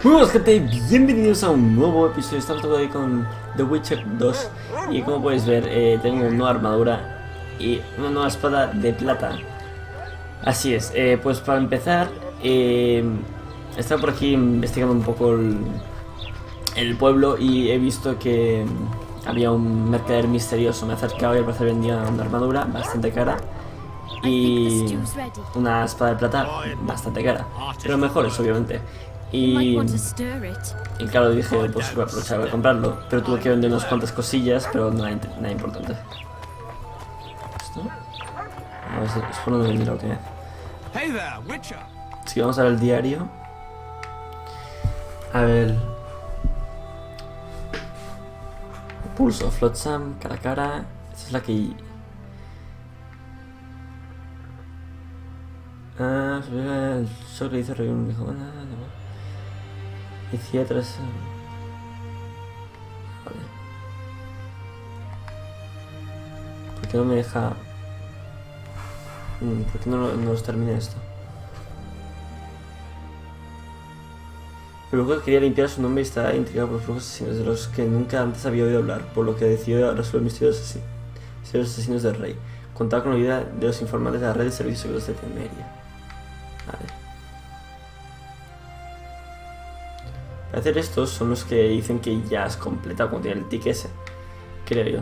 Muy buenas gente, bienvenidos a un nuevo episodio. Estamos todavía con The Witcher 2 y como podéis ver tengo una nueva armadura y una nueva espada de plata. Así es, pues para empezar he estado por aquí investigando un poco el pueblo y he visto que había un mercader misterioso. Me he acercado y al parecer vendía una armadura bastante cara y una espada de plata bastante cara, pero mejores obviamente. Y claro, dije, pues voy a aprovechar a comprarlo, pero tuve que vender unas cuantas cosillas, pero nada importante. ¿Esto? A ver, es por donde vendí la última vez. Así que vamos a ver el diario. A ver. Pulso, Flotsam, cara a cara. Esta es la que... el shock le dice revivir un viejo. Decía tras... Vale. ¿Por qué no me deja...? ¿Por qué no nos termina esto? El brujo quería limpiar su nombre y estaba intrigado por los brujos asesinos de los que nunca antes había oído hablar, por lo que decidió resolver el misterio de los asesinos del rey. Contaba con la ayuda de los informantes de la red de servicios secretos de Temeria. Vale. Para hacer estos son los que dicen que ya has completado cuando tiene el tic ese, creo yo.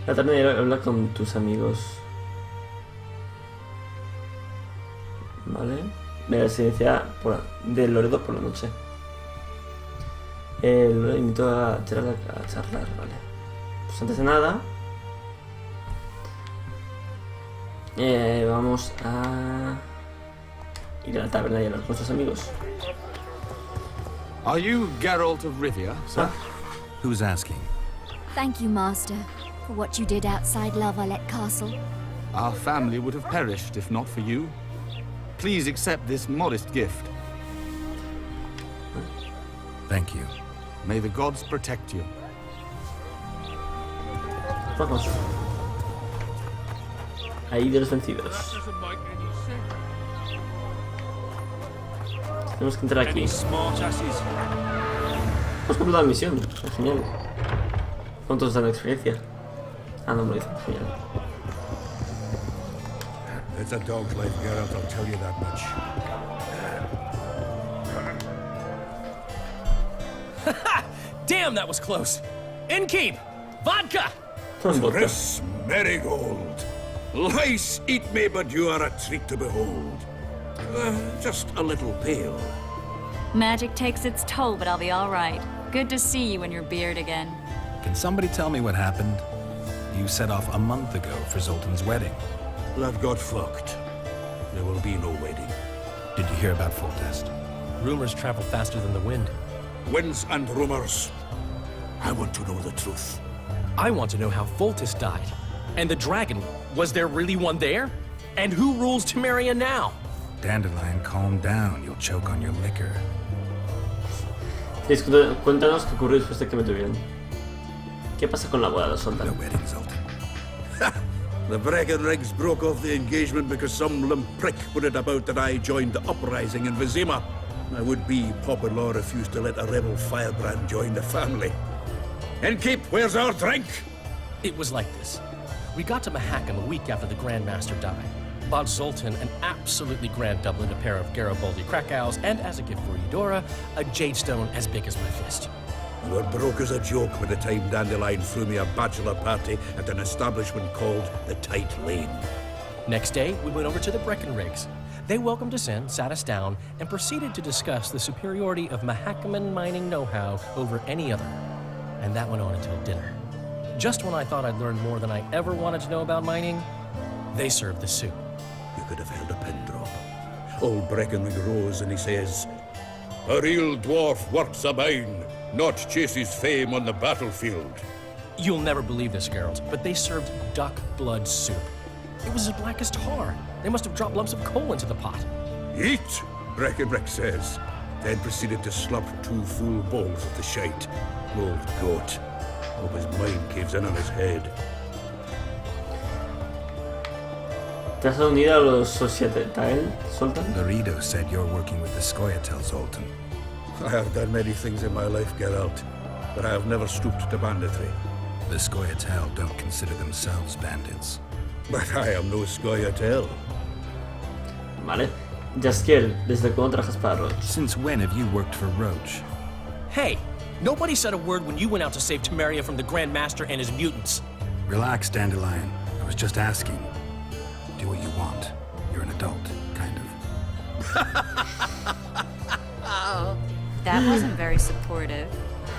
La tarde habla con tus amigos. Vale. Me residencia de Loredo por la noche. Lo invito a charlar, vale. Pues antes de nada vamos a ir a la taberna y hablar con nuestros amigos. Are you Geralt of Rivia, sir? Who's asking? Thank you, Master, for what you did outside La Valette Castle. Our family would have perished if not for you. Please accept this modest gift. Thank you. May the gods protect you. Vamos. Ahí de los vencidos. Tenemos que entrar aquí. Hemos completado la misión. Genial. ¿Cuántos dan de experiencia? Ah, no me lo dicen. Genial. It's a dog's life, Geralt, I'll tell you that much. Damn, that was close. Innkeep! Vodka! Triss Merigold. Lice eat me, but you are a treat to behold. Just a little pale. Magic takes its toll, but I'll be all right. Good to see you in your beard again. Can somebody tell me what happened? You set off a month ago for Zoltan's wedding. That got fucked. There will be no wedding. Did you hear about Foltest? Rumors travel faster than the wind. Winds and rumors. I want to know the truth. I want to know how Foltest died. And the dragon, was there really one there? And who rules Temeria now? Dandelion, calm down. You'll choke on your liquor. Cuéntanos qué ocurrió después de que me tuvieron. ¿Qué pasa con la boda de Zoltan? The wedding, Zoltan. The Breckenrigs broke off the engagement because some limp prick put it about that I joined the uprising in Vizima. My would-be popper-law refused to let a rebel firebrand join the family. Innkeep, where's our drink? It was like this. We got to Mahakam a week after the Grandmaster died. Bought Zoltan an absolutely grand doublet, a pair of Garibaldi Krakows, and as a gift for Eudora, a jade stone as big as my fist. You were broke as a joke by the time Dandelion threw me a bachelor party at an establishment called the Tight Lane. Next day, we went over to the Breckenrigs. They welcomed us in, sat us down, and proceeded to discuss the superiority of Mahakaman mining know-how over any other. And that went on until dinner. Just when I thought I'd learned more than I ever wanted to know about mining, they served the soup. You could have held a pin drop. Old Breckenrig rose and he says, "A real dwarf works a mine, not chases fame on the battlefield." You'll never believe this, Geralt, but they served duck blood soup. It was as black as tar. They must have dropped lumps of coal into the pot. Eat, Breckenrig says, then proceeded to slurp 2 full bowls of the shite. Old goat. Hope his mind caves in on his head. ¿Te has unido a los Societael, Zoltan? Laredo said you're working with the Scoia'tael, Zoltan. I have done many things in my life, Geralt, but I have never stooped to banditry. The Scoia'tael don't consider themselves bandits. But I am no Scoia'tael. Vale. Jaskiel, ¿desde cuándo trabajas para Roche? Since when have you worked for Roche? Hey, nobody said a word when you went out to save Temeria from the Grand Master and his mutants. Relax, Dandelion. I was just asking. Do what you want. You're an adult, kind of. That wasn't very supportive.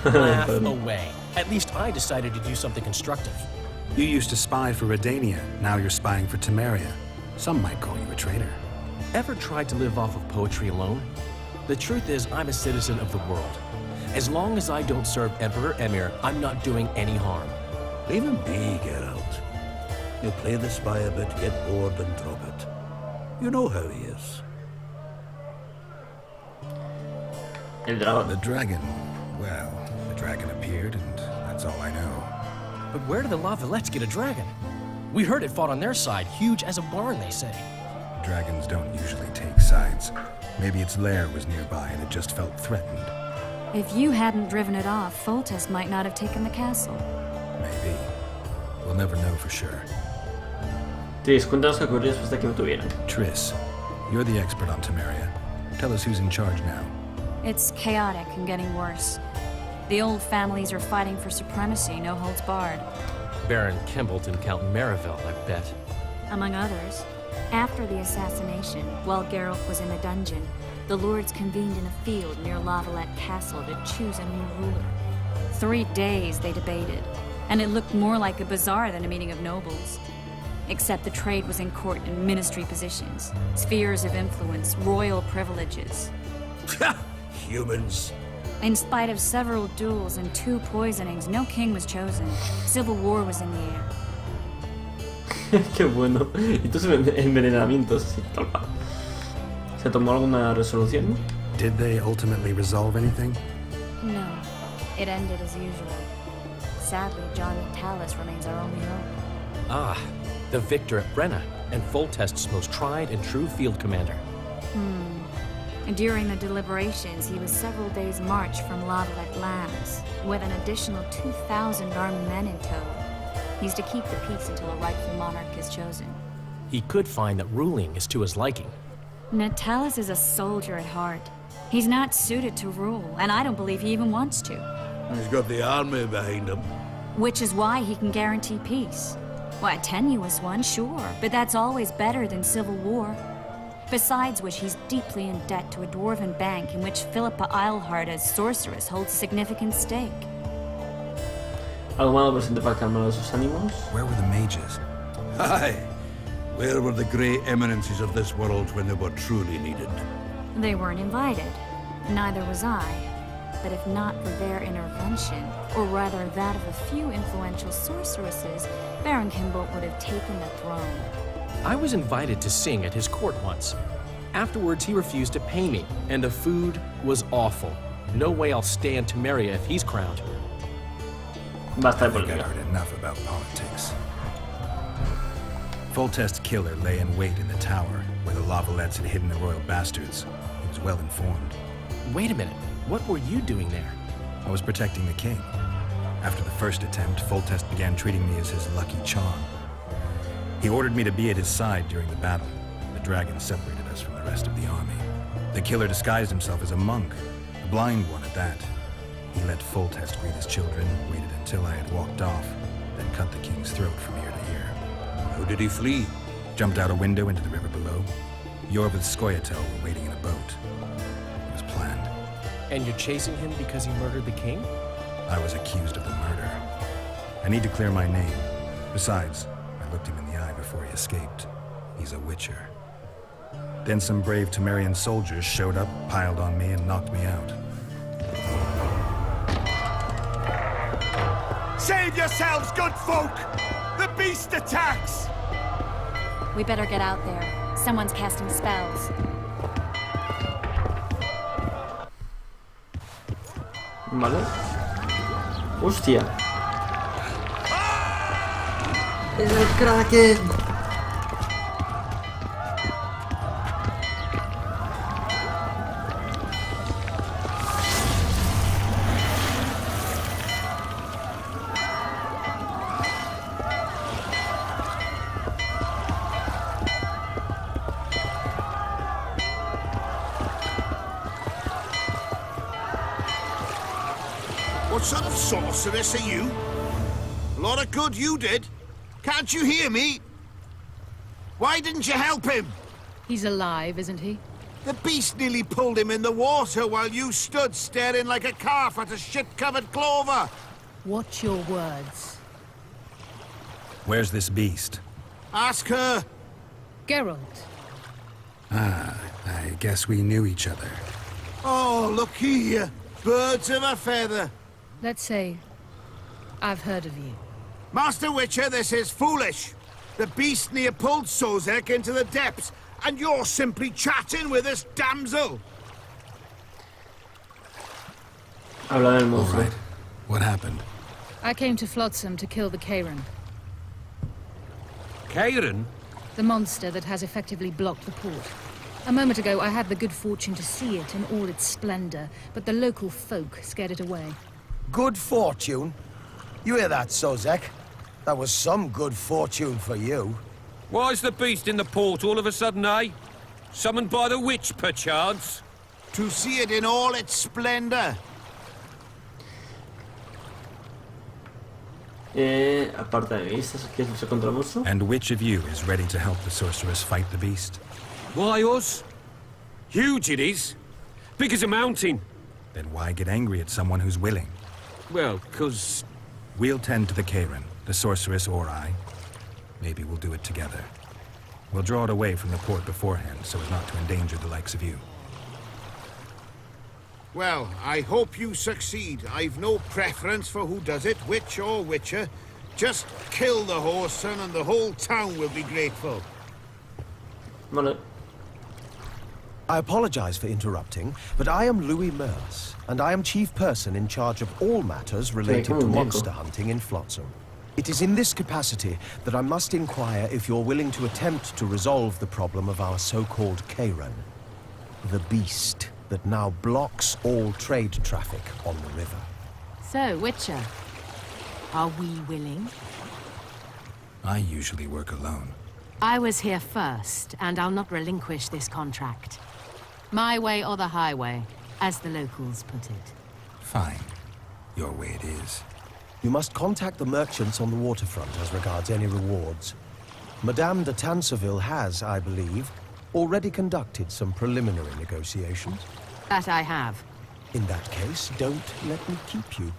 Laugh away. At least I decided to do something constructive. You used to spy for Redania. Now you're spying for Temeria. Some might call you a traitor. Ever tried to live off of poetry alone? The truth is, I'm a citizen of the world. As long as I don't serve Emperor Emir, I'm not doing any harm. Leave him be, Geralt. He'll play the spy a bit, get bored and drop it. You know how he is. El dragón. The dragon. Well, the dragon appeared, and that's all I know. But where did the La Valettes get a dragon? We heard it fought on their side, huge as a barn, they say. Dragons don't usually take sides. Maybe its lair was nearby and it just felt threatened. If you hadn't driven it off, Foltest might not have taken the castle. Maybe. We'll never know for sure. Triss, cuéntanos qué ocurrió después de que me tuvieran. Triss, you're the expert on Temeria. Tell us who's in charge now. It's chaotic and getting worse. The old families are fighting for supremacy, no holds barred. Baron Kimbalt and Count Merivale, I bet. Among others. After the assassination, while Geralt was in the dungeon, the lords convened in a field near La Valette Castle to choose a new ruler. 3 days they debated, and it looked more like a bazaar than a meeting of nobles. Except the trade was in court and ministry positions, spheres of influence, royal privileges. Humans. In spite of several duels and 2 poisonings, no king was chosen. Civil war was in the air. Qué bueno. Y tus envenenamientos, sí, tal cual. ¿Se tomó alguna resolución? Did they ultimately resolve anything? No, it ended as usual. Sadly, John Natalis remains our only hope. Ah, the victor at Brenna, and Foltest's most tried and true field commander. During the deliberations, he was several days' march from La Valette lands, with an additional 2,000 armed men in tow. He's to keep the peace until a rightful monarch is chosen. He could find that ruling is to his liking. Natalis is a soldier at heart. He's not suited to rule, and I don't believe he even wants to. He's got the army behind him. Which is why he can guarantee peace. Well, a tenuous one, sure, but that's always better than civil war. Besides which, he's deeply in debt to a dwarven bank in which Philippa Eilhart, as sorceress, holds a significant stake. ¿Algo malo presente para calmar sus ánimos? Where were the mages? Aye. Where were the grey eminences of this world when they were truly needed? They weren't invited. Neither was I. But if not for their intervention, or rather that of a few influential sorceresses, Baron Kimbalt would have taken the throne. I was invited to sing at his court once. Afterwards, he refused to pay me, and the food was awful. No way I'll stay in Temeria if he's crowned. Basta I de think I've política. heard enough about politics. Foltest's killer lay in wait in the tower, where the La Valettes had hidden the royal bastards. He was well informed. Wait a minute, what were you doing there? I was protecting the king. After the first attempt, Foltest began treating me as his lucky charm. He ordered me to be at his side during the battle. The dragon separated us from the rest of the army. The killer disguised himself as a monk, a blind one at that. He let Foltest greet his children, waited until I had walked off, then cut the king's throat from ear to ear. How did he flee? Jumped out a window into the river below. Yorvith Scoia'tael were waiting in a boat. It was planned. And you're chasing him because he murdered the king? I was accused of the murder. I need to clear my name. Besides, I looked him in the eye before he escaped. He's a witcher. Then some brave Temerian soldiers showed up, piled on me, and knocked me out. Save yourselves, good folk! The beast attacks! We better get out there. Someone's casting spells. Vale. Hostia. ¡Es el Kraken! sort of sorceress are you? A lot of good you did. Can't you hear me? Why didn't you help him? He's alive, isn't he? The beast nearly pulled him in the water while you stood staring like a calf at a shit-covered clover. Watch your words. Where's this beast? Ask her. Geralt. Ah, I guess we knew each other. Oh, look here. Birds of a feather. Let's say I've heard of you. Master Witcher, this is foolish. The beast near pulled Sozek into the depths, and you're simply chatting with this damsel. Habla del All monstruo. right. What happened? I came to Flotsam to kill the Kairan, Kairan? the monster that has effectively blocked the port. A moment ago, I had the good fortune to see it in all its splendor, but the local folk scared it away. Good fortune? You hear that, Sozek? That was some good fortune for you. Why's the beast in the port all of a sudden, eh? Summoned by the witch, perchance? To see it in all its splendor. Aparte de vistas, ¿qué es contra el monstruo? And which of you is ready to help the sorceress fight the beast? Why us? Huge it is. Big as a mountain. Then why get angry at someone who's willing? Well, 'cause... We'll tend to the Kairan, the sorceress or I. Maybe we'll do it together. We'll draw it away from the port beforehand so as not to endanger the likes of you. Well, I hope you succeed. I've no preference for who does it, witch or witcher. Just kill the whoreson and the whole town will be grateful. Vale. I apologize for interrupting, but I am Louis Merce, and I am chief person in charge of all matters related to monster hunting in Flotsam. It is in this capacity that I must inquire if you're willing to attempt to resolve the problem of our so-called Kairan, the beast that now blocks all trade traffic on the river. So, Witcher, are we willing? I usually work alone. I was here first, and I'll not relinquish this contract. My way or the highway, as the locals put it. Fine. Your way it is. You must contact the merchants on the waterfront as regards any rewards. Madame de Tancarville has, I believe, already conducted some preliminary negotiations. That I have. In that case, don't let me keep you.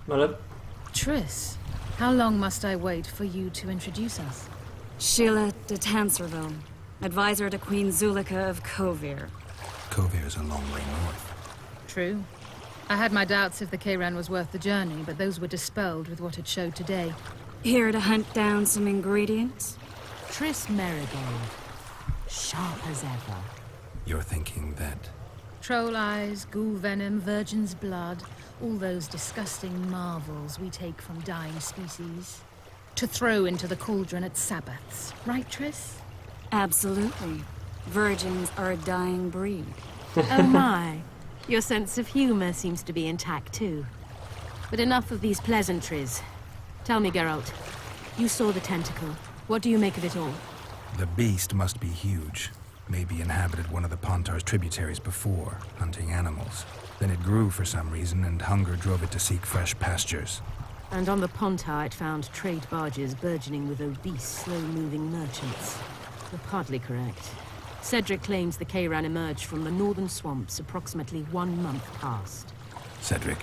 Vale. Triss, how long must I wait for you to introduce us? Sheala de Tancarville, advisor to Queen Zulika of Kovir. Kovir's a long way north. True. I had my doubts if the Kairan was worth the journey, but those were dispelled with what it showed today. Here to hunt down some ingredients? Triss Merigold. Sharp as ever. You're thinking that... Troll eyes, ghoul venom, virgin's blood, all those disgusting marvels we take from dying species. To throw into the cauldron at Sabbaths. Right, Triss? Absolutely. Virgins are a dying breed. Oh my. Your sense of humor seems to be intact too. But enough of these pleasantries. Tell me, Geralt. You saw the tentacle. What do you make of it all? The beast must be huge. Maybe inhabited one of the Pontar's tributaries before, hunting animals. Then it grew for some reason, and hunger drove it to seek fresh pastures. And on the Pontar it found trade barges burgeoning with obese, slow-moving merchants. You're partly correct. Cedric claims the Kairan emerged from the northern swamps approximately 1 month past. Cedric?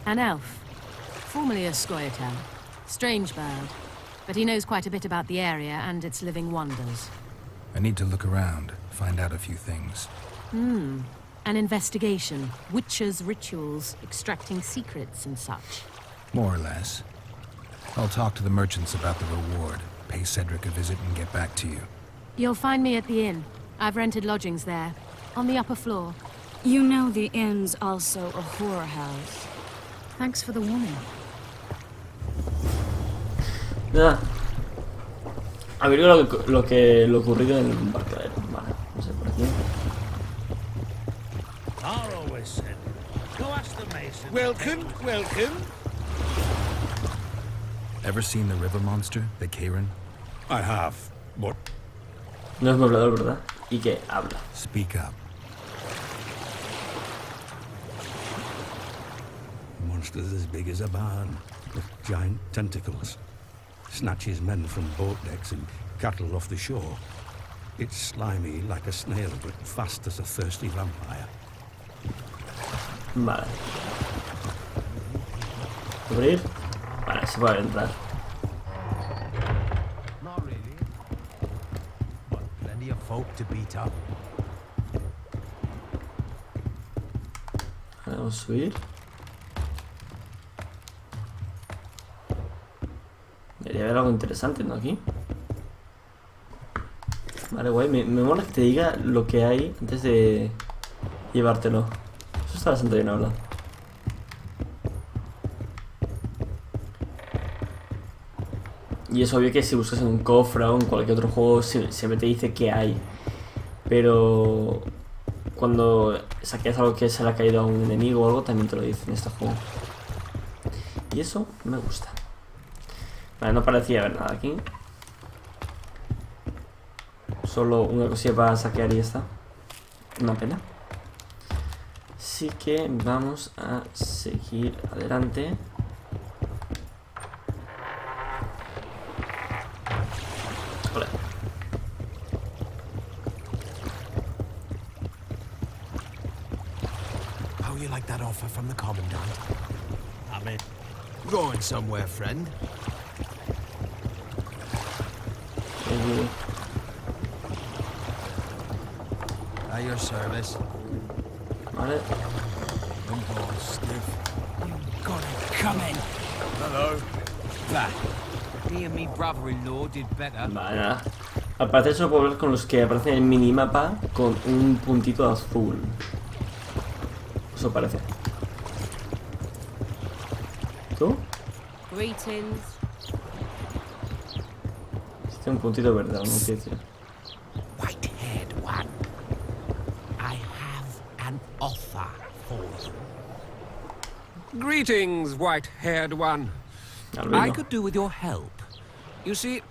An elf. Formerly a Scoia'tael. Strange bird. But he knows quite a bit about the area and its living wonders. I need to look around, find out a few things. An investigation. Witchers' rituals, extracting secrets and such. More or less. I'll talk to the merchants about the reward, pay Cedric a visit and get back to you. You'll find me at the inn. I've rented lodgings there, on the upper floor. You know the inn's also a whorehouse. Thanks for the warning. Nada. Averigua lo ocurrido en el embarcadero. Vale, no sé por aquí. Welcome, welcome. Ever seen the river monster, the Kairan? I have, but No es moblador, ¿verdad? Y que habla. Speak up. monster's as big as a barn, with giant tentacles. Snatches men from boat decks and cattle off the shore. It's slimy like a snail, but fast as a thirsty vampire. Vale. ¿Abrir? Vale, se puede entrar. Not really. But plenty of folk to beat up. Vamos a subir. Debería haber algo interesante, ¿no? Aquí. Vale, guay. Me mola que te diga lo que hay antes de llevártelo. Eso está bastante bien hablado. Y es obvio que si buscas en un cofre o en cualquier otro juego siempre te dice qué hay. Pero cuando saques algo que se le ha caído a un enemigo o algo, también te lo dice en este juego. Y eso me gusta. Vale, no parecía haber nada aquí. Solo una cosilla para saquear y ya está. Una pena. Así que vamos a seguir adelante. Hola. How you like that offer from the Commandant? I mean, going somewhere, friend? At your service. Vale. Come on, stiff. You gotta come in. Hello. That. Me and me brother-in-law did better. Vale, nada. Al parecer solo puedo ver con los que aparecen en el minimapa con un puntito azul. Eso parece. ¿Tú? Greetings. Este un puntito verde, algo que decir. White-haired one. I have an offer for you. Greetings, white-haired one. I could do with your help. You see,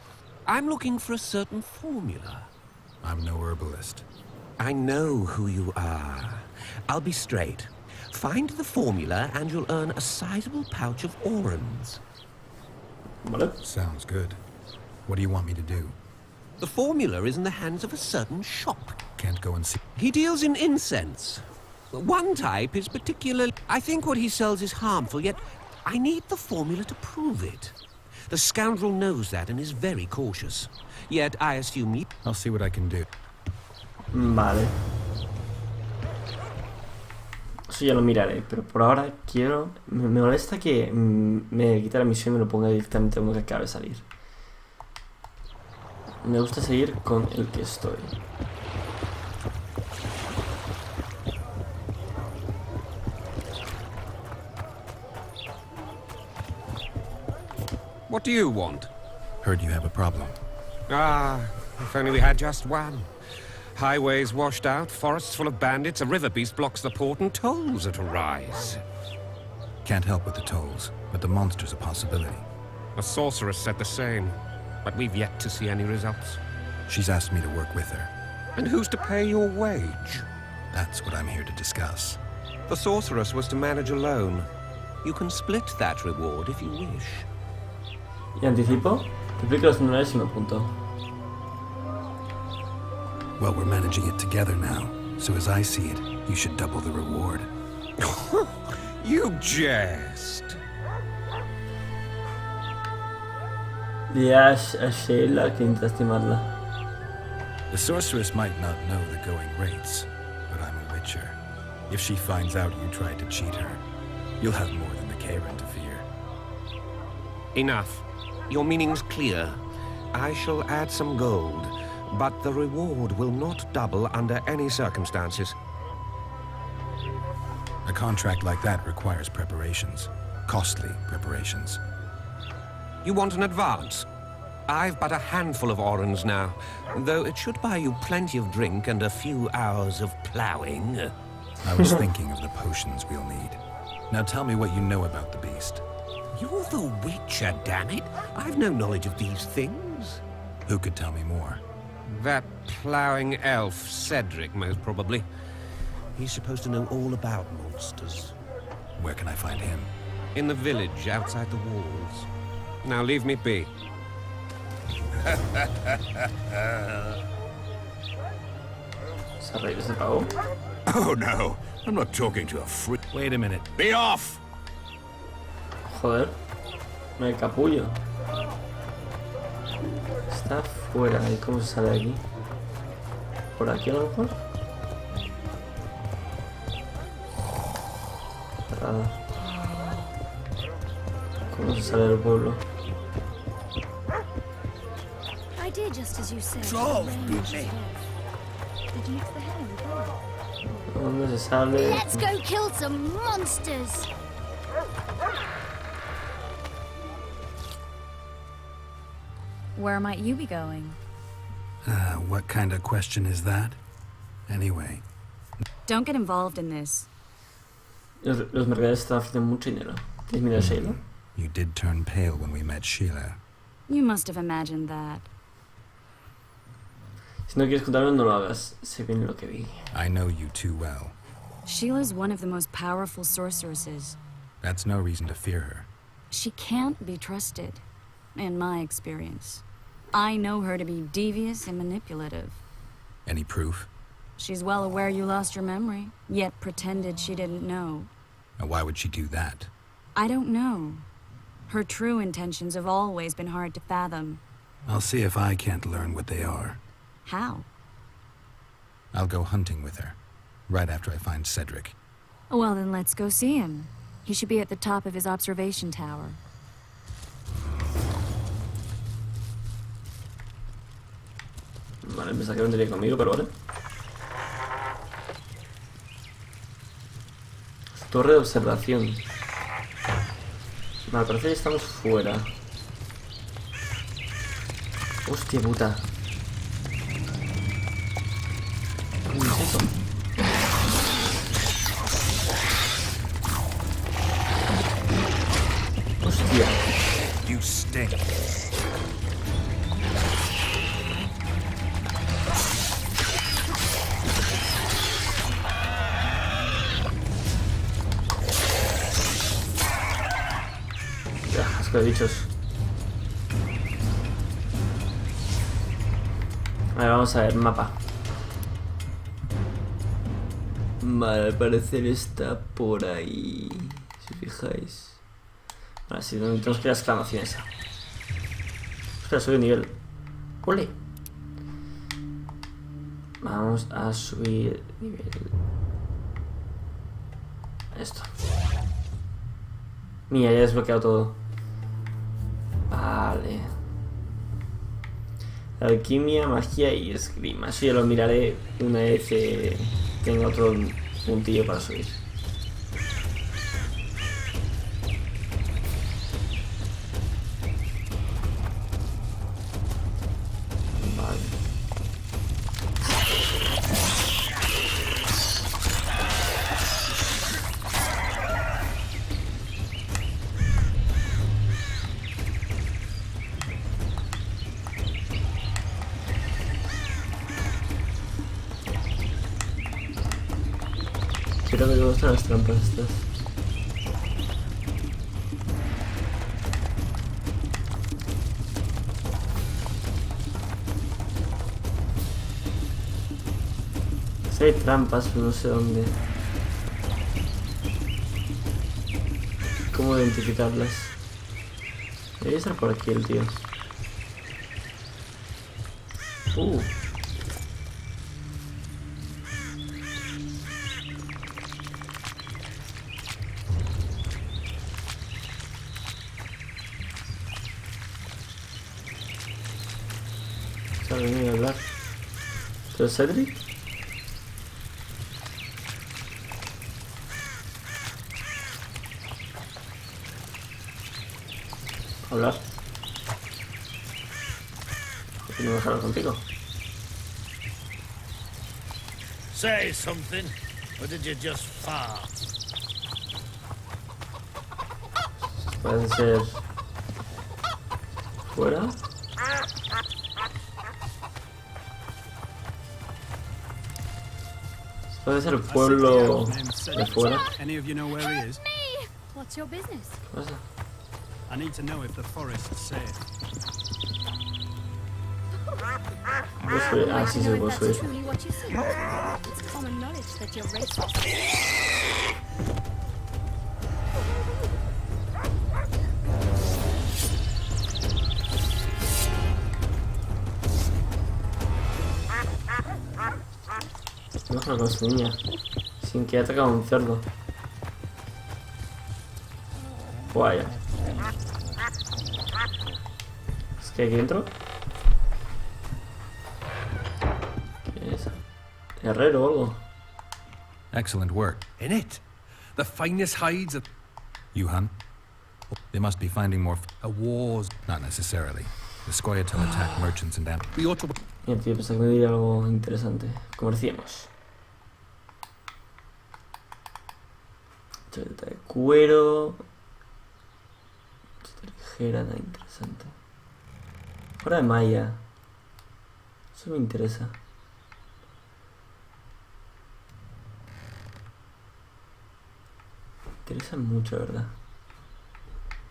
I'm looking for a certain formula. I'm no herbalist. I know who you are. I'll be straight. Find the formula and you'll earn a sizable pouch of orans. Vale. Sounds good. What do you want me to do? The formula is in the hands of a certain shop. Can't go and see. He deals in incense. One type is particularly... I think what he sells is harmful, yet I need the formula to prove it. The scoundrel knows that and is very cautious. Yet I assume he... I'll see what I can do. Vale. Eso ya lo miraré, pero por ahora quiero... Me molesta que me quite la misión y me lo ponga directamente uno que acabe de salir. Me gusta seguir con el que estoy. What do you want? Heard you have a problem. Ah, if only we had just one. Highways washed out, forests full of bandits, a river beast blocks the port, and tolls at a rise. Can't help with the tolls, but the monster's a possibility. A sorceress said the same, but we've yet to see any results. She's asked me to work with her. And who's to pay your wage? That's what I'm here to discuss. The sorceress was to manage alone. You can split that reward if you wish. Y anticipo, duplico los números y me apunto. Well, we're managing it together now, so as I see it, you should double the reward. You jest. Di a Sheala que intenta estimarla. The sorceress might not know the going rates, but I'm a witcher. If she finds out you tried to cheat her, you'll have more than the Karen to fear. Enough. Your meaning's clear. I shall add some gold, but the reward will not double under any circumstances. A contract like that requires preparations. Costly preparations. You want an advance? I've but a handful of orans now, though it should buy you plenty of drink and a few hours of ploughing. I was thinking of the potions we'll need. Now tell me what you know about the beast. You're the Witcher, damn it! I've no knowledge of these things. Who could tell me more? That ploughing elf, Cedric, most probably. He's supposed to know all about monsters. Where can I find him? In the village outside the walls. Now leave me be. Oh no, I'm not talking to a freak. Wait a minute. Be off! Joder, me capullo. Está fuera, ¿y cómo se sale de aquí? ¿Por aquí a lo mejor? Cerrada. ¿Cómo se sale del pueblo? I did just as you said. ¿Dónde se sale? Let's go kill some monsters. Where might you be going? What kind of question is that? Anyway. Don't get involved in this. Los mercaderes están ofreciendo mucho dinero. ¿Tienes miedo a Sheila? You did turn pale when we met Sheila. You must have imagined that. Si no quieres contarme, no lo hagas. Sé bien lo que vi. I know you too well. Sheila's one of the most powerful sorceresses. That's no reason to fear her. She can't be trusted, in my experience. I know her to be devious and manipulative. Any proof? She's well aware you lost your memory, yet pretended she didn't know. And why would she do that? I don't know. Her true intentions have always been hard to fathom. I'll see if I can't learn what they are. How? I'll go hunting with her, right after I find Cedric. Well, then let's go see him. He should be at the top of his observation tower. Vale, pensaba que vendría conmigo, pero vale. Torre de observación. Vale, parece que estamos fuera. Hostia puta. ¿Qué es eso? Hostia. You stink. Asco de bichos. A ver, vamos a ver, mapa. Vale, al parecer está por ahí. Si fijáis. Vale, sí, tenemos que ir a la exclamación esa. Espera, subir nivel. ¡Ole! Vamos a subir nivel. Esto. Mira, ya he desbloqueado todo. Vale. Alquimia, magia y esgrima. Eso ya lo miraré una vez tenga otro puntillo para subir. Vale. Creo que me gustan las trampas estas. Sí, hay trampas, pero no sé dónde. ¿Cómo identificarlas? Debería estar por aquí el tío. Venir a hablar. ¿Pero Cedric? Hablar. ¿Por qué no dejarlo contigo? Say something, or did you just fart? Puede ser fuera. Puede ser el pueblo de fuera. Any of you know where he is? What What's your business? ¿Qué pasa? I need to know if the forest's safe. ¿Puedo subir? Ah, sí, se puede subir. Truly what you say. It's common knowledge that your race was... No con su niña. Sin que haya atacado a un cerdo. Vaya. ¿Es que aquí dentro? ¿Qué es? ¿Herrero o algo? Excellent work. In it, the finest hides of... You hunt? They must be finding more wars. Not necessarily. The Scoia'tael attack merchants and We ought to... Mira, tío, pensaba que me diría algo interesante. Comerciemos. Chaqueta de cuero. Esta ligera, nada interesante. Fuera de malla. Eso me interesa. Me interesa mucho, ¿verdad?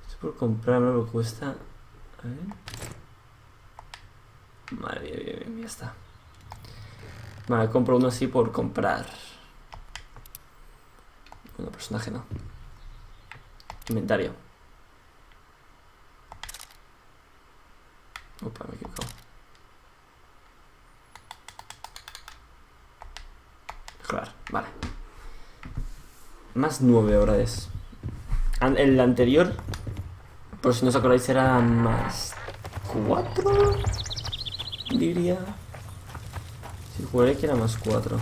Esto por comprarme lo que cuesta. A ver. Vale, bien, ya está. Vale, compro uno así por comprar. Bueno, personaje no. Inventario. Opa, me he equivocado. Claro, vale. Más 9 horas. El anterior, por si no os acordáis, era más 4. Diría. Si jugué que era más 4.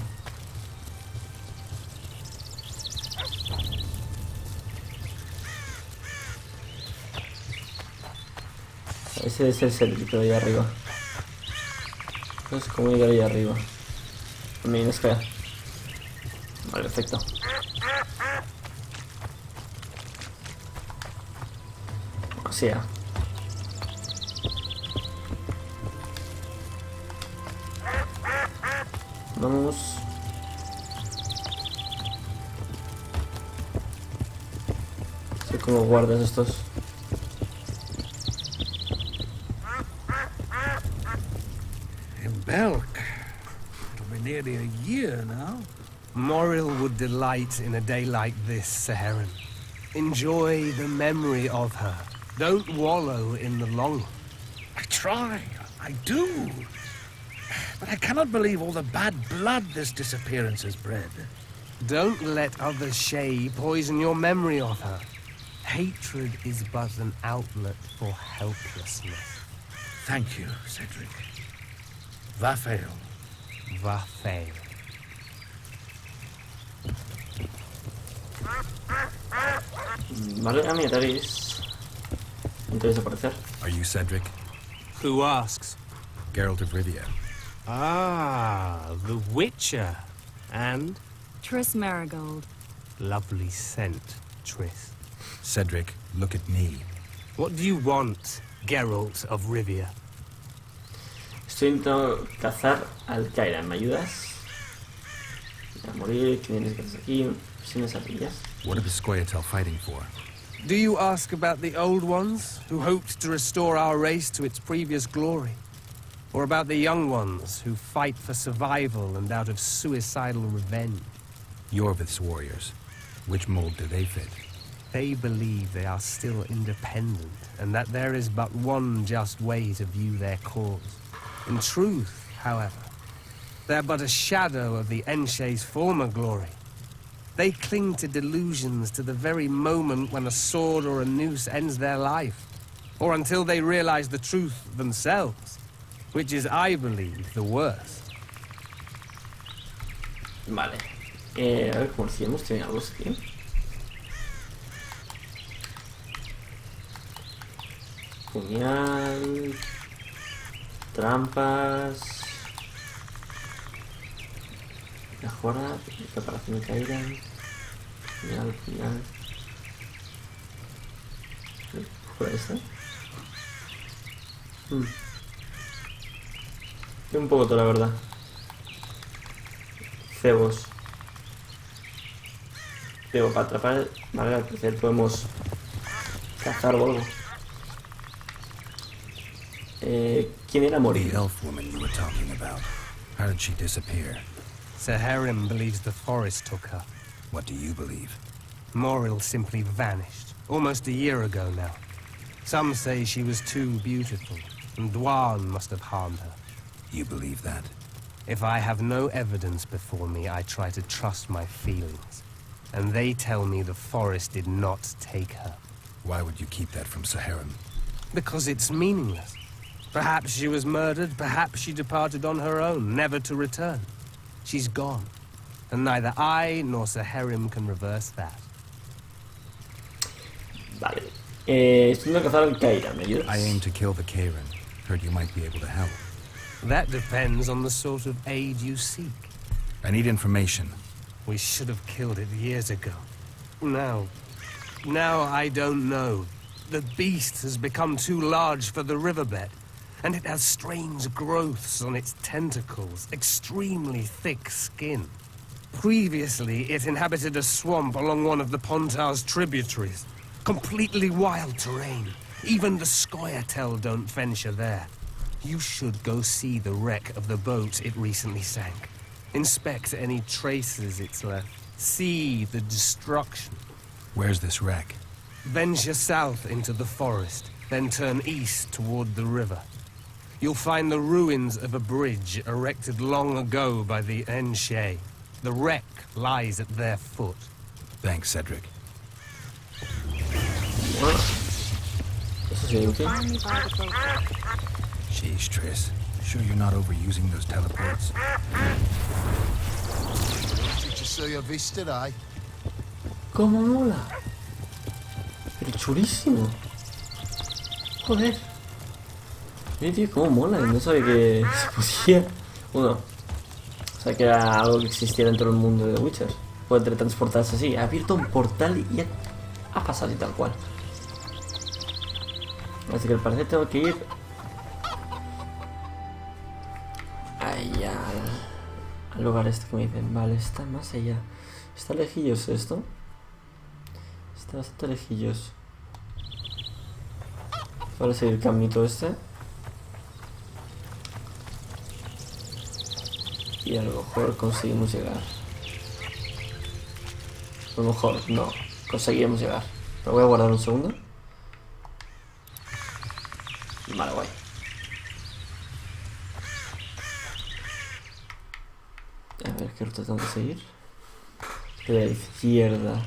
Ese es el Cedric de ahí arriba. No sé cómo llegar ahí arriba. Me viene fea. Vale, perfecto. O sea. Vamos. Sé cómo guardas estos. Belk. It'll be nearly a year now. Moril would delight in a day like this, Saharan. Enjoy the memory of her. Don't wallow in the longing. I try. I do. But I cannot believe all the bad blood this disappearance has bred. Don't let other Shay poison your memory of her. Hatred is but an outlet for helplessness. Thank you, Cedric. Va fail. Va fail. Vale, a mí Triss. No te ves aparecer. Are you Cedric? Who asks? Geralt of Rivia. Ah, the Witcher. And? Triss Merigold. Lovely scent, Triss. Cedric, look at me. What do you want, Geralt of Rivia? Estoy intentando cazar al Kairan. ¿Me ayudas? Voy a morir. ¿Qué tienes que hacer aquí? Sin esas ardillas. What are the Scoia'tael fighting for? Do you ask about the old ones, who hoped to restore our race to its previous glory? Or about the young ones, who fight for survival and out of suicidal revenge? Yorvith's warriors. Which mold do they fit? They believe they are still independent, and that there is but one just way to view their cause. In truth, however, they're but a shadow of the Enshay's former glory. They cling to delusions to the very moment when a sword or a noose ends their life, or until they realize the truth themselves, which is, I believe, the worst. Vale. A ver, ¿cómo decíamos? ¿Tiene algo aquí? Puñal. Trampas. Mejora. Preparación de Kaedwen. Puñal. ¿Por esta? Un poco todo, la verdad. Cebos. Pero para atrapar, vale, al parecer podemos cazar o algo. ¿Quién era Mori? The elf woman you were talking about. How did she disappear? Saharim believes the forest took her. What do you believe? Moril simply vanished, almost a year ago now. Some say she was too beautiful, and Dwan must have harmed her. You believe that? If I have no evidence before me, I try to trust my feelings. And they tell me the forest did not take her. Why would you keep that from Saharim? Because it's meaningless. Perhaps she was murdered, perhaps she departed on her own, never to return. She's gone. And neither I nor Saharim can reverse that. Vale. Estoy a cazar al Kaira, ¿me ayudas? I aim to kill the Karen. Heard you might be able to help. That depends on the sort of aid you seek. I need information. We should have killed it years ago. Now I don't know. The beast has become too large for the riverbed, and it has strange growths on its tentacles, extremely thick skin. Previously, it inhabited a swamp along one of the Pontar's tributaries. Completely wild terrain. Even the Scoia'tael don't venture there. You should go see the wreck of the boat it recently sank. Inspect any traces it's left. See the destruction. Where's this wreck? Venture south into the forest, then turn east toward the river. You'll find the ruins of a bridge erected long ago by the Enshe. The wreck lies at their foot. Thanks, Cedric. Eso sí, útil. Sheesh, Triss. Sure you're not overusing those teleports? Did you see your vista, eh? ¿Cómo mola? Pero chulísimo. Joder. Mira, tío, cómo mola. No sabía que se podía. Bueno, o sea, que era algo que existía dentro del mundo de The Witcher. Puede teletransportarse así. Ha abierto un portal y ha pasado y tal cual. Así que al parecer tengo que ir allá al lugar este que me dicen. Vale, está más allá. ¿Está lejillos esto? Está bastante lejillos. Para seguir el caminito este. Y a lo mejor conseguimos llegar. A lo mejor no, conseguiremos llegar. Pero voy a guardar un segundo. Vale, guay. A ver qué ruta tengo que seguir. De la izquierda.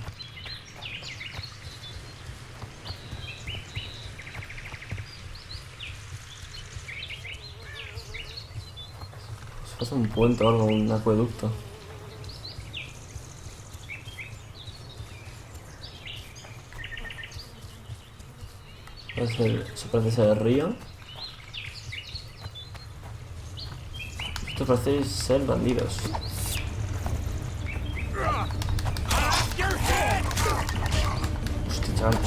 Se pasa un puente o algo, un acueducto. Eso parece ser el río. Esto parece ser bandidos. Hostia, chaval.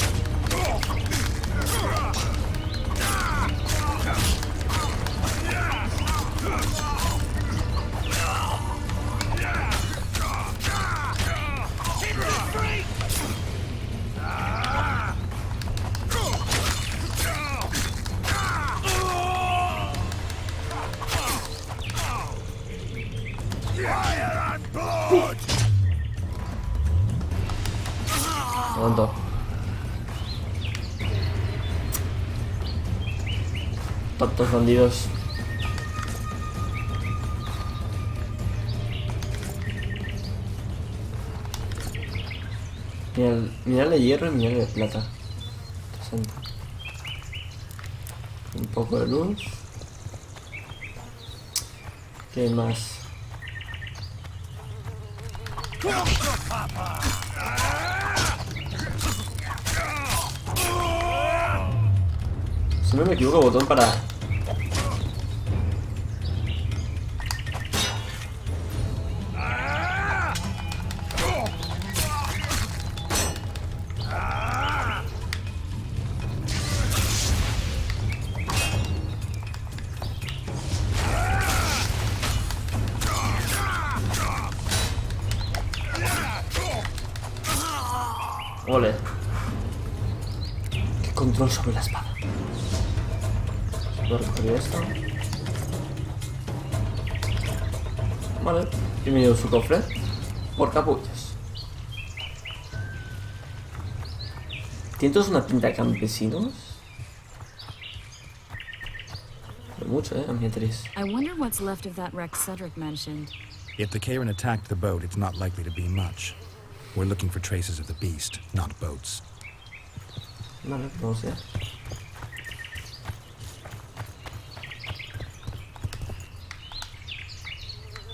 Aguanto. Tantos bandidos. Mirar de hierro y mirar de plata. Interesante. Un poco de luz. ¿Qué más? Si no me equivoco, botón para... Ole. Qué control sobre la espada. Voy a recoger esto. Vale. Bienvenido a su cofre. Por capullos. ¿Tienen todos una pinta de campesinos? Pero mucho, a mi Triss. I wonder what's left of that wreck Cedric mentioned. If the Karen attacked the boat, it's not likely to be much. We're looking for traces of the beast, not boats. Vale, vamos allá.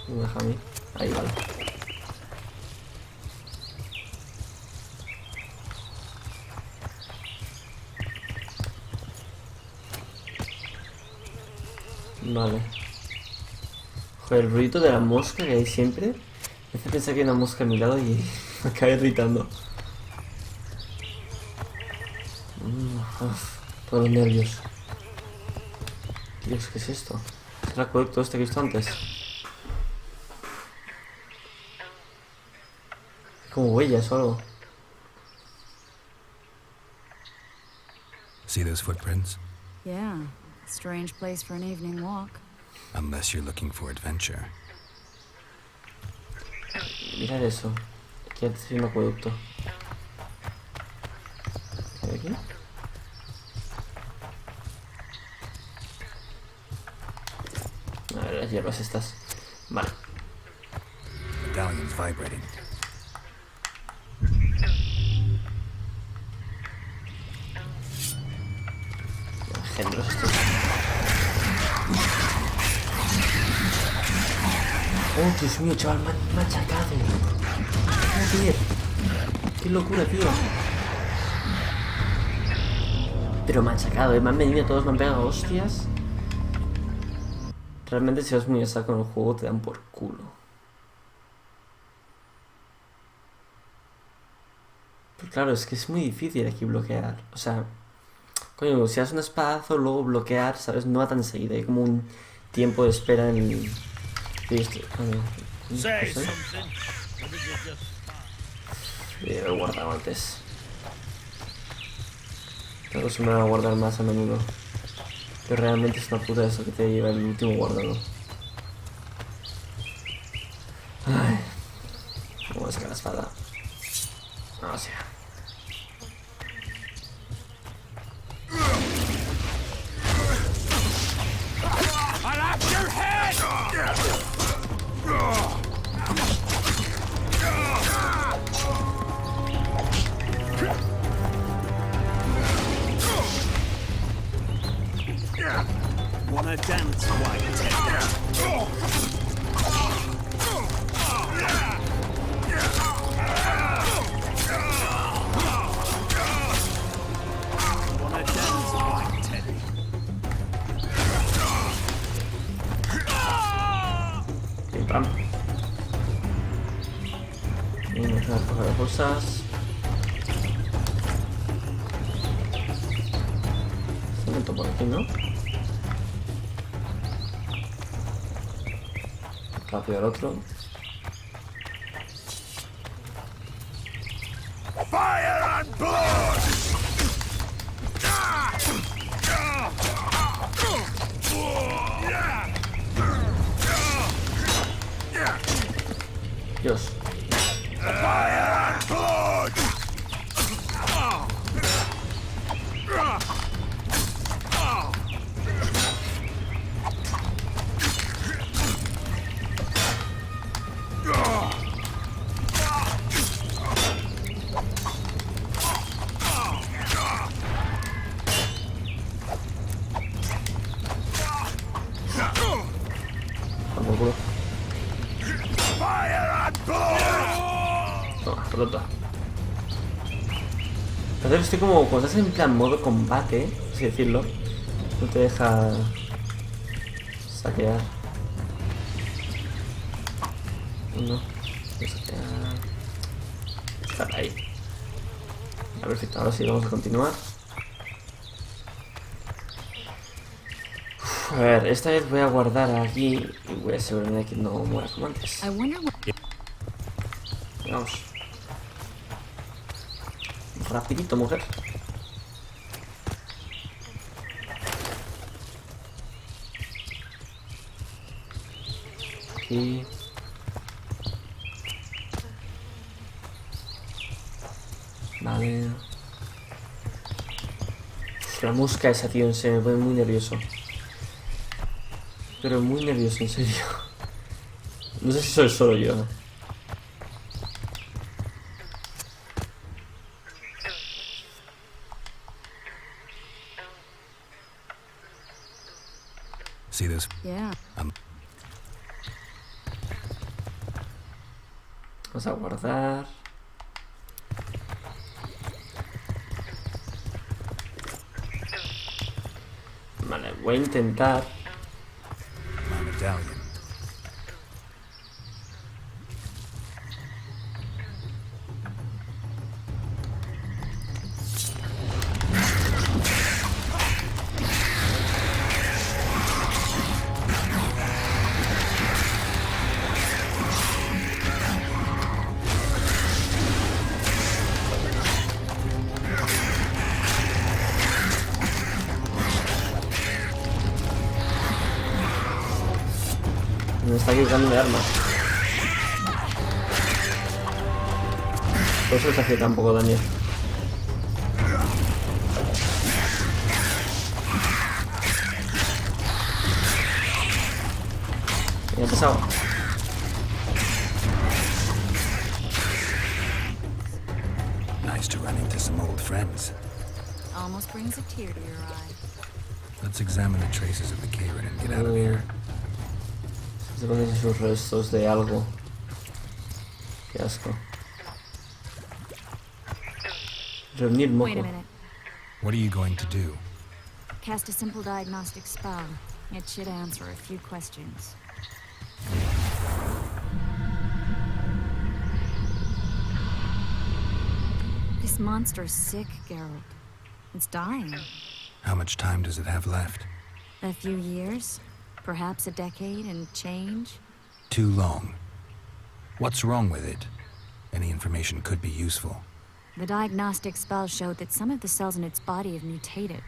Me deja a mí. Ahí, vale. Vale. Joder, el ruido de la mosca que hay siempre me hace pensar que hay una mosca a mi lado y me acaba irritando. Todos los nervios. Dios, ¿qué es esto? ¿Es el acueducto este que he visto antes? Como huellas o algo. See those footprints? Yeah, strange place for an evening walk. Unless you're looking for adventure. Mirad eso. Aquí antes hay un acueducto. ¿Qué hay aquí? A ver, las hierbas estas. Vale. Medallion's vibrating. Géneros estos. Oh, Dios mío, chaval, me han machacado. Joder. Qué locura, tío. Pero machacado, me han venido todos, me han pegado hostias. Realmente si vas muy a con el juego te dan por culo. Pero claro, es que es muy difícil aquí bloquear. O sea, coño, si haces un espadazo, luego bloquear, ¿sabes? No va tan seguido. Hay como un tiempo de espera en el... He guardado antes. Creo que se me va a guardar más a menudo. Pero realmente es una puta eso que te lleva el último guardado. Ay. Vamos a sacar la espada. O sea. Wanna dance, white? Wanna dance, white Teddy? Pim pam. Y me deja coger cosas. Se meto por aquí, ¿no? Rápido al otro. Fire and blood! Dios. Fire and blood! Rota. Entonces estoy como cuando estás en plan modo combate, así decirlo, no te deja saquear. No, saquear. Está ahí. Perfecto, ahora sí vamos a continuar. Uf, a ver, esta vez voy a guardar aquí y voy a asegurarme de que no muera como antes. Vamos. Rapidito, mujer. Aquí. Vale. La mosca esa, tío, se me pone muy nervioso. Pero muy nervioso, en serio. No sé si soy solo yo. See this? Yeah. Vamos a guardar. Vale, voy a intentar. My medallion. Me está equivocando de armas. Por eso les hacía tan poco daño. ¿Qué ha pasado? Nice to run into some old friends. Almost brings a tear to your eye. Let's examine the traces of the Karen and get out of here. Se ponen sus restos de algo. Qué asco. Reunir moco. Wait a minute. What are you going to do? Cast a simple diagnostic spell. It should answer a few questions. This monster's sick, Geralt. It's dying. How much time does it have left? A few years? Perhaps a decade and change? Too long. What's wrong with it? Any information could be useful. The diagnostic spell showed that some of the cells in its body have mutated.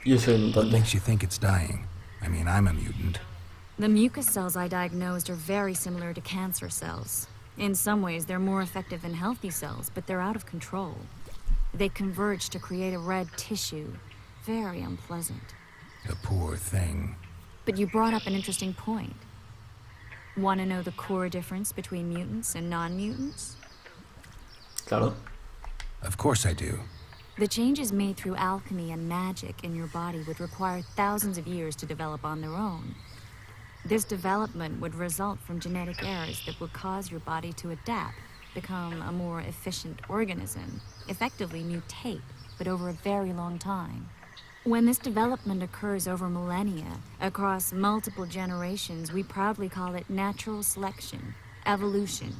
What makes you think it's dying? I mean, I'm a mutant. The mucus cells I diagnosed are very similar to cancer cells. In some ways, they're more effective than healthy cells, but they're out of control. They converge to create a red tissue. Very unpleasant. The poor thing. But you brought up an interesting point. Want to know the core difference between mutants and non-mutants? Claro. Of course I do. The changes made through alchemy and magic in your body would require thousands of years to develop on their own. This development would result from genetic errors that would cause your body to adapt, become a more efficient organism, effectively mutate, but over a very long time. When this development occurs over millennia, across multiple generations, we proudly call it natural selection, evolution.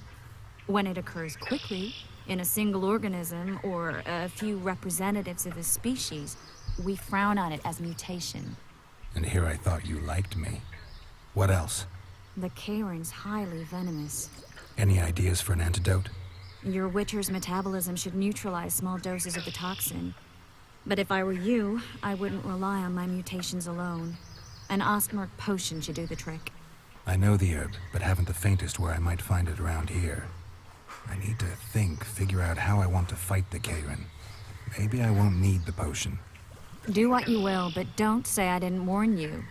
When it occurs quickly, in a single organism or a few representatives of a species, we frown on it as mutation. And here I thought you liked me. What else? The Karen's highly venomous. Any ideas for an antidote? Your Witcher's metabolism should neutralize small doses of the toxin. But if I were you, I wouldn't rely on my mutations alone. An Ostmark potion should do the trick. I know the herb, but haven't the faintest where I might find it around here. I need to figure out how I want to fight the Karen. Maybe I won't need the potion. Do what you will, but don't say I didn't warn you.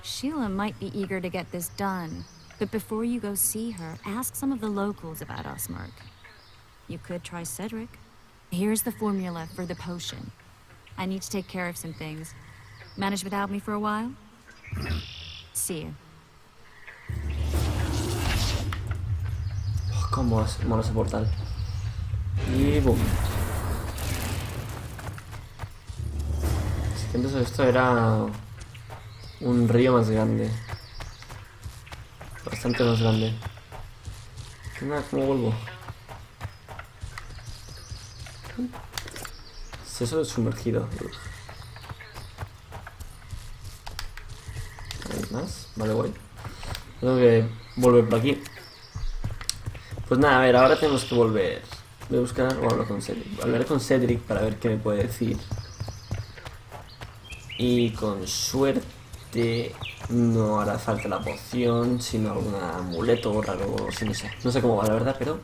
Sheala might be eager to get this done, but before you go see her, ask some of the locals about Ostmark. You could try Cedric. Here's the formula for the potion. I need to take care of some things. Manage without me for a while? See you. Oh, cómo mola ese portal. Y boom. Así que entonces esto era un río más grande. Bastante más grande. Nada, ¿cómo vuelvo? Es eso de sumergido. ¿Hay más? Vale, guay. Tengo que volver por aquí. Pues nada, a ver, ahora tenemos que volver Voy a buscar o hablo con Cedric. Hablaré con Cedric para ver qué me puede decir. Y con suerte no hará falta la poción, sino algún amuleto raro, o si no sé. No sé cómo va la verdad, pero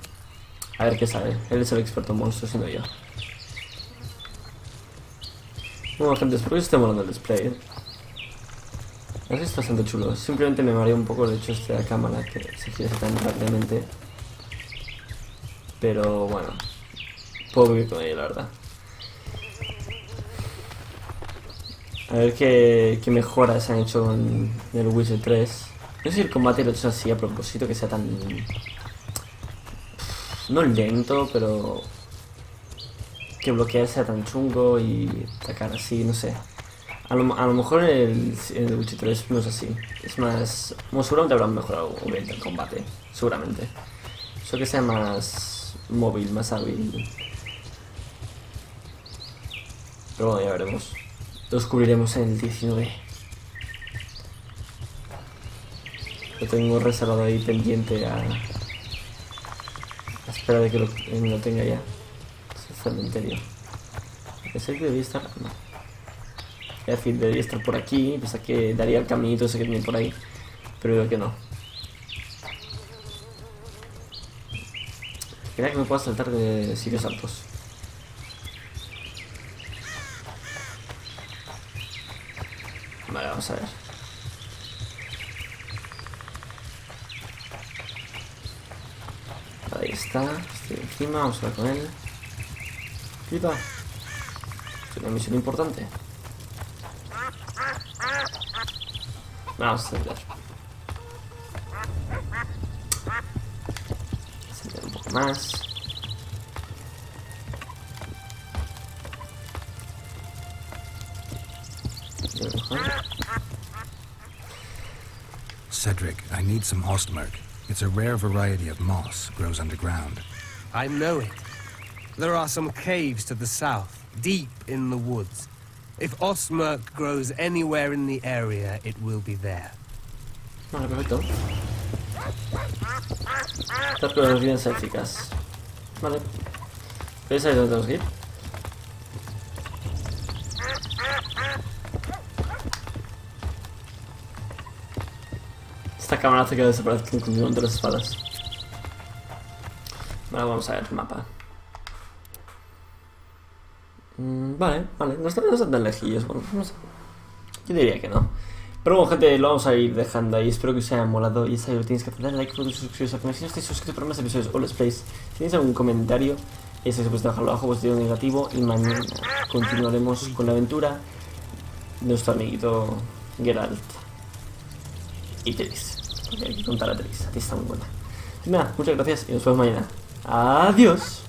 a ver qué sabe. Él es el experto en monstruos y no yo. Bueno, gente, espero que os esté molando el display. Es bastante chulo. Simplemente me marea un poco el hecho de la cámara que se gira tan rápidamente. Pero bueno, puedo vivir con ella, la verdad. A ver qué mejoras se han hecho en el Witcher 3. No sé si el combate lo he hecho así a propósito, que sea tan... no lento, pero... que bloquear sea tan chungo y atacar así, no sé. A lo mejor el Witcher 3 no es así. Es más... bueno, seguramente habrán mejorado el combate. Seguramente. Eso que sea más móvil, más hábil. Pero bueno, ya veremos. Lo descubriremos en el 19. Lo tengo reservado ahí pendiente a espera de que lo tenga ya. Es el cementerio. ¿Ese que debería estar? No. Es decir, debería estar por aquí. Pensé que daría el caminito ese que tiene por ahí. Pero veo que no. Quería que me pueda saltar de sitios altos. Vale, vamos a ver. Ahí está. Estoy encima, vamos a ver con él. ¡Flipa! Es una misión importante. Vamos a acelerar. Acelerar un poco más. Cedric, I need some ostmerk. It's a rare variety of moss, grows underground. I know it. There are some caves to the south, deep in the woods. If ostmerk grows anywhere in the area, it will be there. Vale, perfecto. Estas pruebas bien eficaz. Vale. ¿Veis ahí dónde tenemos que ir? Esta cámara hace que desaparezca continuamente las espadas. Vale, vamos a ver el mapa. Vale, no están tan lejillos. Bueno, no sé. Yo diría que no. Pero bueno, gente, lo vamos a ir dejando ahí. Espero que os haya molado. Y sabéis, lo tenéis que hacer. Dale like, suscribiros al canal. Si no estáis suscritos para más episodios o let's plays, si tenéis algún comentario, ese se puede dejarlo abajo, positivo o negativo. Y mañana continuaremos con la aventura de nuestro amiguito Geralt y Triss. Porque hay que contar a Triss. A ti está muy buena. Y nada, muchas gracias y nos vemos mañana. Adiós.